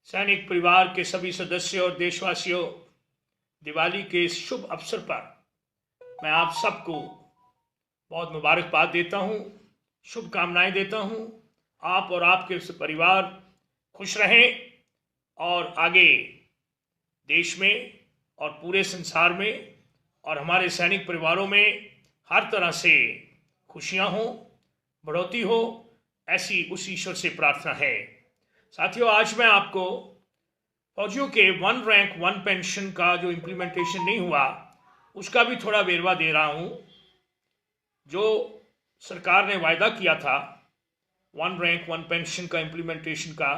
सैनिक परिवार के सभी सदस्यों और देशवासियों, दिवाली के इस शुभ अवसर पर मैं आप सबको बहुत मुबारकबाद देता हूं, शुभकामनाएं देता हूं। आप और आपके परिवार खुश रहें और आगे देश में और पूरे संसार में और हमारे सैनिक परिवारों में हर तरह से खुशियां हो, बढ़ोतरी हो, ऐसी उस ईश्वर से प्रार्थना है। साथियों, आज मैं आपको फौजियों के 1 रैंक 1 पेंशन का जो इम्प्लीमेंटेशन नहीं हुआ उसका भी थोड़ा वेरवा दे रहा हूं। जो सरकार ने वायदा किया था 1 रैंक 1 पेंशन का इम्प्लीमेंटेशन का,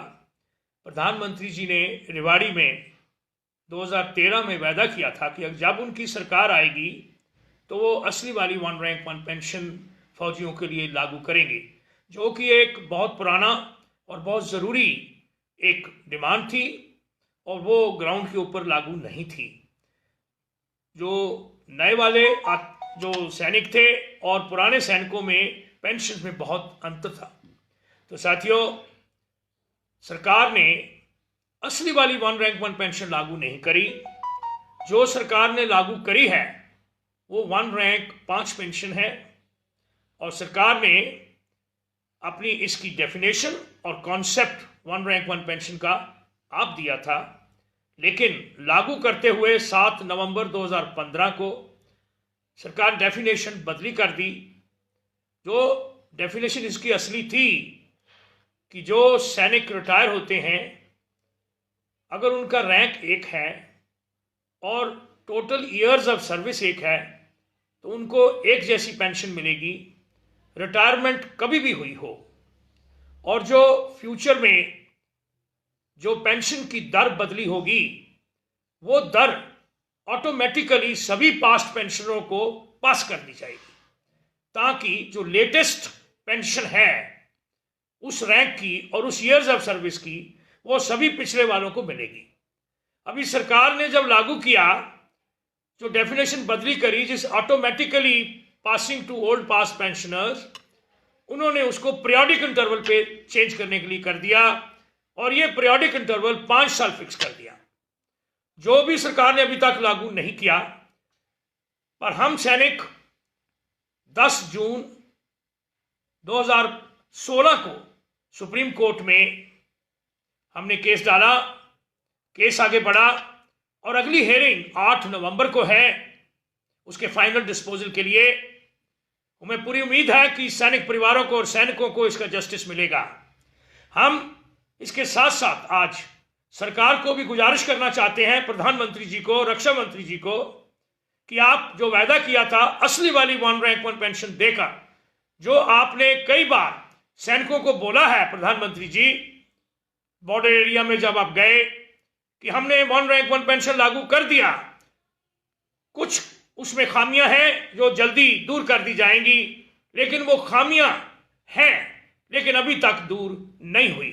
प्रधानमंत्री जी ने रेवाड़ी में 2013 में वायदा किया था कि जब उनकी सरकार आएगी तो वो असली वाली 1 रैंक 1 पेंशन फौजियों के लिए लागू करेंगे, जो कि एक बहुत पुराना और बहुत ज़रूरी एक डिमांड थी और वो ग्राउंड के ऊपर लागू नहीं थी। जो नए वाले जो सैनिक थे और पुराने सैनिकों में पेंशन में बहुत अंतर था। तो साथियों, सरकार ने असली वाली 1 रैंक 1 पेंशन लागू नहीं करी। जो सरकार ने लागू करी है वो 1 रैंक 5 पेंशन है और सरकार ने अपनी इसकी डेफिनेशन और कॉन्सेप्ट 1 रैंक 1 पेंशन का आप दिया था, लेकिन लागू करते हुए 7 नवंबर 2015 को सरकार डेफिनेशन बदली कर दी। जो डेफिनेशन इसकी असली थी कि जो सैनिक रिटायर होते हैं, अगर उनका रैंक 1 है और टोटल ईयर्स ऑफ सर्विस 1 है तो उनको एक जैसी पेंशन मिलेगी, रिटायरमेंट कभी भी हुई हो। और जो फ्यूचर में जो पेंशन की दर बदली होगी वो दर ऑटोमेटिकली सभी पास्ट पेंशनरों को पास कर दी जाएगी, ताकि जो लेटेस्ट पेंशन है उस रैंक की और उस ईयर्स ऑफ सर्विस की वो सभी पिछले वालों को मिलेगी। अभी सरकार ने जब लागू किया, जो डेफिनेशन बदली करी, जिस automatically passing to old pass pensioners, उन्होंने उसको पीरियोडिक इंटरवल पे चेंज करने के लिए कर दिया और ये पीरियोडिक इंटरवल 5 साल फिक्स कर दिया। जो भी सरकार ने अभी तक लागू नहीं किया, पर हम सैनिक 10 जून 2016 को सुप्रीम कोर्ट में हमने केस डाला, केस आगे बढ़ा और अगली हेयरिंग 8 नवंबर को है उसके फाइनल डिस्पोजल के लिए। हमें पूरी उम्मीद है कि सैनिक परिवारों को और सैनिकों को इसका जस्टिस मिलेगा। हम इसके साथ साथ आज सरकार को भी गुजारिश करना चाहते हैं, प्रधानमंत्री जी को, रक्षा मंत्री जी को, कि आप जो वायदा किया था असली वाली 1 रैंक 1 पेंशन देकर, जो आपने कई बार सैनिकों को बोला है प्रधानमंत्री जी, बॉर्डर एरिया में जब आप गए कि हमने 1 रैंक 1 पेंशन लागू कर दिया, कुछ उसमें खामियां हैं जो जल्दी दूर कर दी जाएंगी, लेकिन वो खामियां हैं लेकिन अभी तक दूर नहीं हुई।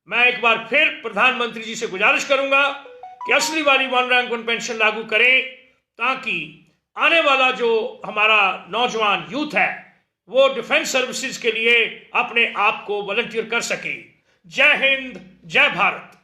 मैं एक बार फिर प्रधानमंत्री जी से गुजारिश करूंगा कि असली वाली 1 रैंक 1 पेंशन लागू करें, ताकि आने वाला जो हमारा नौजवान यूथ है वो डिफेंस सर्विसेज के लिए अपने आप को वॉलंटियर कर सके। जय हिंद, जय भारत।